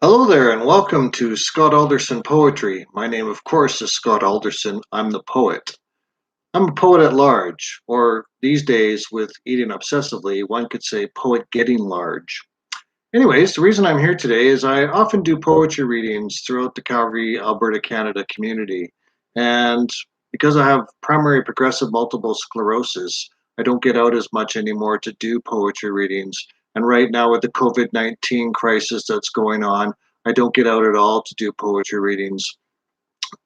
Hello there, and welcome to Scott Alderson Poetry. My name, of course, is Scott Alderson. I'm the poet. I'm a poet at large, or these days, with eating obsessively, one could say poet getting large. Anyways, the reason I'm here today is I often do poetry readings throughout the Calgary, Alberta, Canada community. And because I have primary progressive multiple sclerosis, I don't get out as much anymore to do poetry readings. And right now, with the COVID-19 crisis that's going on, I don't get out at all to do poetry readings.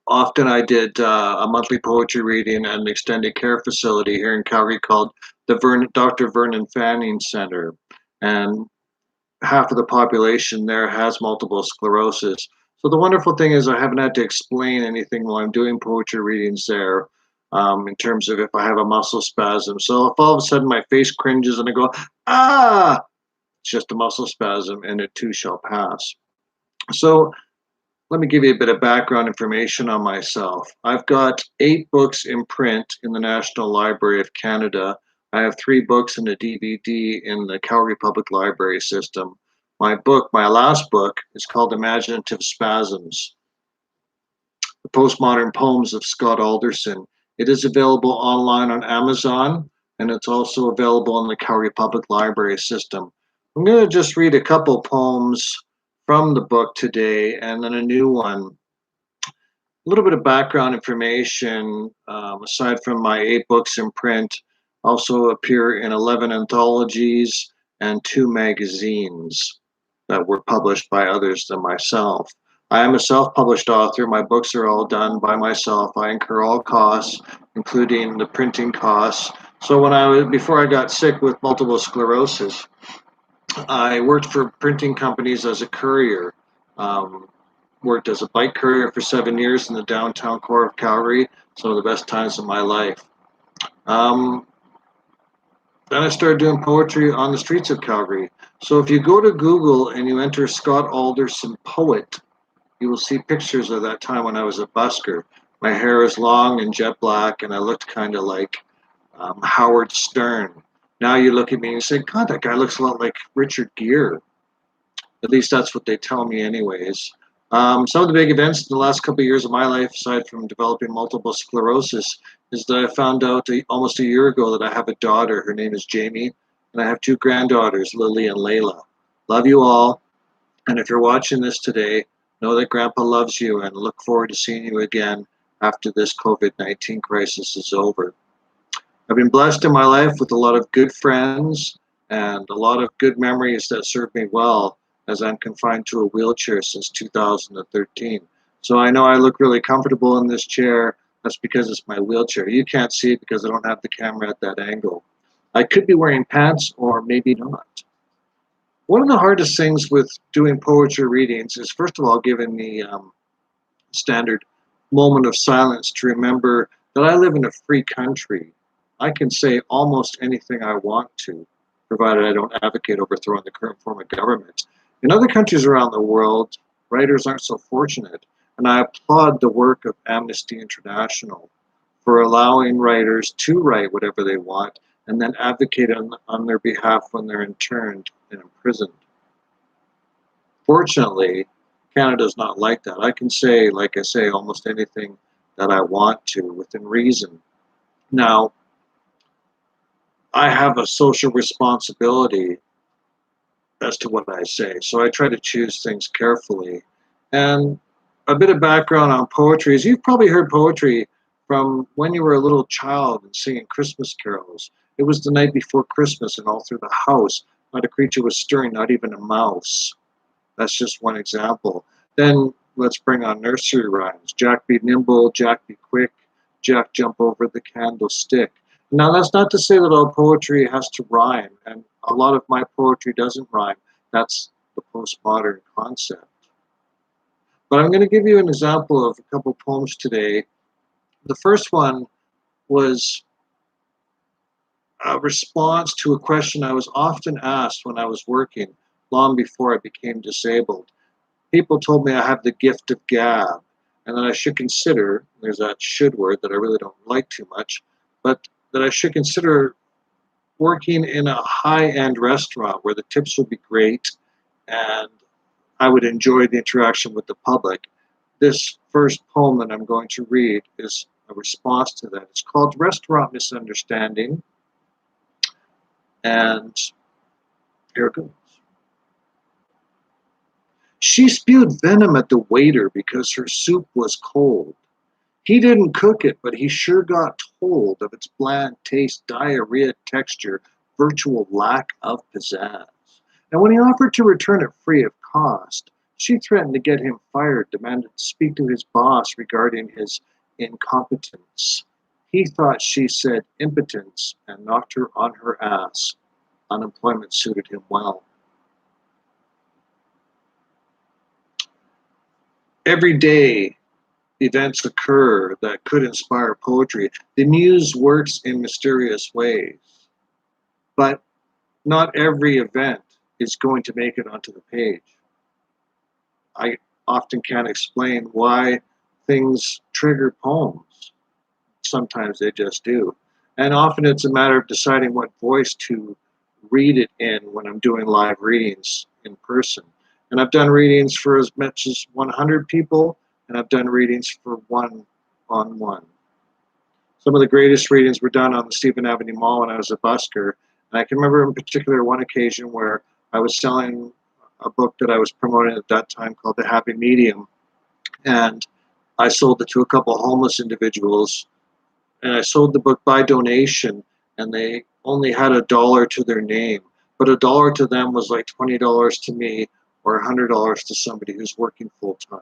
Often I did a monthly poetry reading at an extended care facility here in Calgary called the Dr. Vernon Fanning Center. And half of the population there has multiple sclerosis. So the wonderful thing is I haven't had to explain anything while I'm doing poetry readings there, in terms of if I have a muscle spasm. So if all of a sudden my face cringes and I go, ah, it's just a muscle spasm and it too shall pass. So let me give you a bit of background information on myself. I've got 8 books in print in the National Library of Canada. I have 3 books and a DVD in the Calgary Public Library system. My last book, is called Imaginative Spasms, The Postmodern Poems of Scott Alderson. It is available online on Amazon, and it's also available in the Calgary Public Library system. I'm going to just read a couple poems from the book today and then a new one. A little bit of background information, aside from my 8 books in print, also appear in 11 anthologies and 2 magazines that were published by others than myself. I am a self-published author. My books are all done by myself. I incur all costs, including the printing costs. So before I got sick with multiple sclerosis, I worked for printing companies as a courier. Um, Worked as a bike courier for 7 years in the downtown core of Calgary. Some of the best times of my life. Um, then I started doing poetry on the streets of Calgary. So if you go to Google and you enter Scott Alderson poet, you will see pictures of that time when I was a busker. My hair is long and jet black, and I looked kind of like Howard Stern. Now you look at me and you say, God, that guy looks a lot like Richard Gere. At least that's what they tell me, anyways. Some of the big events in the last couple of years of my life, aside from developing multiple sclerosis, is that I found out almost a year ago that I have a daughter. Her name is Jamie, and I have 2 granddaughters, Lily and Layla. Love you all, and if you're watching this today, know that Grandpa loves you and look forward to seeing you again after this COVID-19 crisis is over. I've been blessed in my life with a lot of good friends and a lot of good memories that serve me well, as I'm confined to a wheelchair since 2013. So I know I look really comfortable in this chair. That's because it's my wheelchair. You can't see it because I don't have the camera at that angle. I could be wearing pants or maybe not. One of the hardest things with doing poetry readings is, first of all, giving the standard moment of silence to remember that I live in a free country. I can say almost anything I want to, provided I don't advocate overthrowing the current form of government. In other countries around the world, writers aren't so fortunate, and I applaud the work of Amnesty International for allowing writers to write whatever they want and then advocate on their behalf when they're interned and imprisoned. Fortunately, Canada's not like that. I can say, like I say, almost anything that I want to within reason. Now, I have a social responsibility as to what I say, so I try to choose things carefully. And a bit of background on poetry is you've probably heard poetry from when you were a little child and singing Christmas carols. It was the night before Christmas, and all through the house, not a creature was stirring, not even a mouse. That's just one example. Then let's bring on nursery rhymes. Jack be nimble, Jack be quick, Jack jump over the candlestick. Now that's not to say that all poetry has to rhyme, and a lot of my poetry doesn't rhyme. That's the postmodern concept. But I'm going to give you an example of a couple poems today. The first one was a response to a question I was often asked when I was working, long before I became disabled. People told me I have the gift of gab, and that I should consider, there's that should word that I really don't like too much, but that I should consider working in a high-end restaurant where the tips would be great and I would enjoy the interaction with the public. This first poem that I'm going to read is a response to that. It's called Restaurant Misunderstanding, and here it goes. She spewed venom at the waiter because her soup was cold. He didn't cook it, but he sure got told of its bland taste, diarrhea texture, virtual lack of pizzazz. And when he offered to return it free of cost, she threatened to get him fired, demanded to speak to his boss regarding his incompetence. He thought she said impotence and knocked her on her ass. Unemployment suited him well. Every day, events occur that could inspire poetry. The muse works in mysterious ways, but not every event is going to make it onto the page. I often can't explain why things trigger poems. Sometimes they just do. And often it's a matter of deciding what voice to read it in when I'm doing live readings in person. And I've done readings for as much as 100 people, and I've done readings for one-on-one. Some of the greatest readings were done on the Stephen Avenue Mall when I was a busker. And I can remember in particular one occasion where I was selling a book that I was promoting at that time called The Happy Medium. And I sold it to a couple of homeless individuals. And I sold the book by donation, and they only had $1 to their name. But $1 to them was like $20 to me or $100 to somebody who's working full time.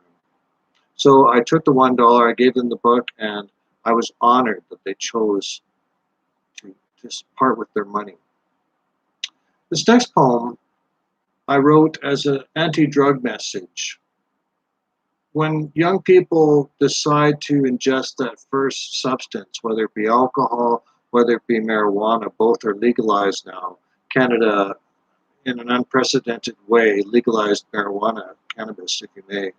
So I took the $1, I gave them the book, and I was honored that they chose to part with their money. This next poem I wrote as an anti-drug message. When young people decide to ingest that first substance, whether it be alcohol, whether it be marijuana, both are legalized now. Canada, in an unprecedented way, legalized marijuana, cannabis, if you may.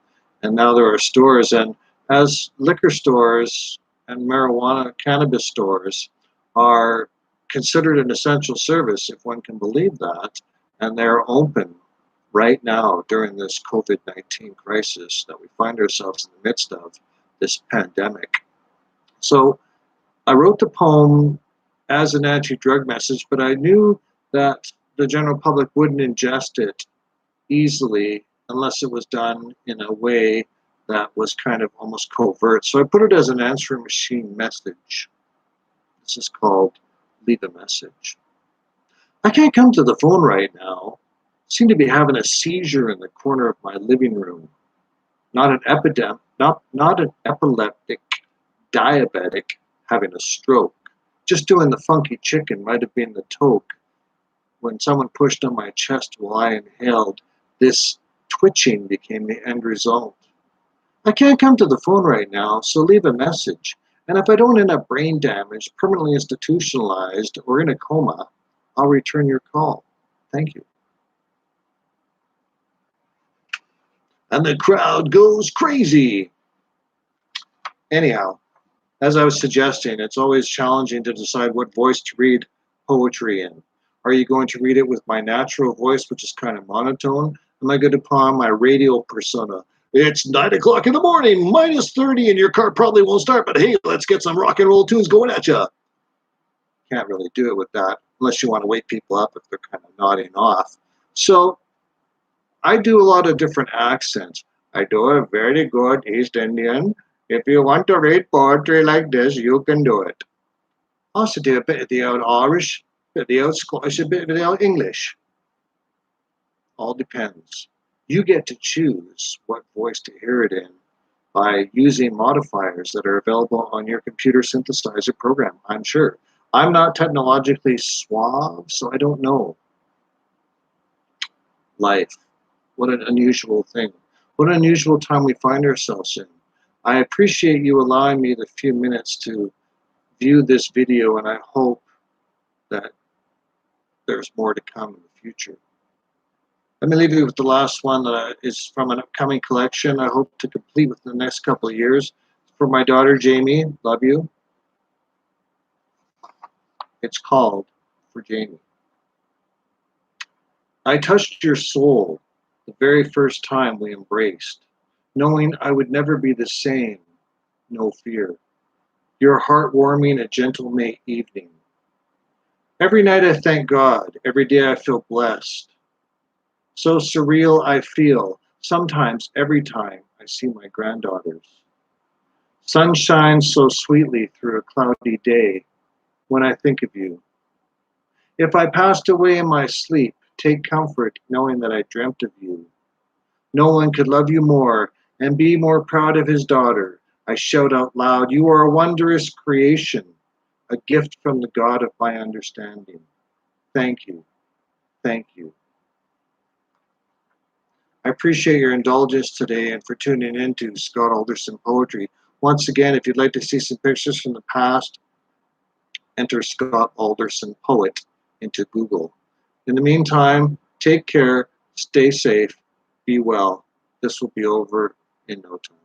And now there are stores, and as liquor stores and marijuana cannabis stores are considered an essential service, if one can believe that, and they're open right now during this COVID-19 crisis that we find ourselves in the midst of, this pandemic. So I wrote the poem as an anti-drug message, but I knew that the general public wouldn't ingest it easily unless it was done in a way that was kind of almost covert. So I put it as an answering machine message. This is called Leave a Message. I can't come to the phone right now. Seem to be having a seizure in the corner of my living room. Not an epileptic diabetic having a stroke. Just doing the funky chicken might have been the toke when someone pushed on my chest while I inhaled. This twitching became the end result. I can't come to the phone right now, so leave a message. And if I don't end up brain damaged, permanently institutionalized, or in a coma, I'll return your call. Thank you. And the crowd goes crazy. Anyhow, as I was suggesting, it's always challenging to decide what voice to read poetry in. Are you going to read it with my natural voice, which is kind of monotone? Am I going to put on my radio persona? It's 9 o'clock in the morning, minus 30, and your car probably won't start, but hey, let's get some rock and roll tunes going at you. Can't really do it with that unless you want to wake people up if they're kind of nodding off. So I do a lot of different accents. I do a very good East Indian. If you want to read poetry like this, you can do it. Also do a bit of the old Irish, a bit of the old Scottish, a bit of the old English. All depends. You get to choose what voice to hear it in by using modifiers that are available on your computer synthesizer program, I'm sure. I'm not technologically suave, so I don't know. Life. What an unusual thing. What an unusual time we find ourselves in. I appreciate you allowing me the few minutes to view this video, and I hope that there's more to come in the future. Let me leave you with the last one that is from an upcoming collection I hope to complete within the next couple of years. For my daughter, Jamie, love you. It's called For Jamie. I touched your soul the very first time we embraced, knowing I would never be the same, no fear. Your heartwarming, a gentle May evening. Every night I thank God, every day I feel blessed. So surreal I feel, sometimes every time I see my granddaughters. Sun shines so sweetly through a cloudy day when I think of you. If I passed away in my sleep, take comfort knowing that I dreamt of you. No one could love you more and be more proud of his daughter. I shout out loud, you are a wondrous creation, a gift from the God of my understanding. Thank you, thank you. I appreciate your indulgence today and for tuning in to Scott Alderson Poetry. Once again, if you'd like to see some pictures from the past, enter Scott Alderson Poet into Google. In the meantime, take care, stay safe, be well. This will be over in no time.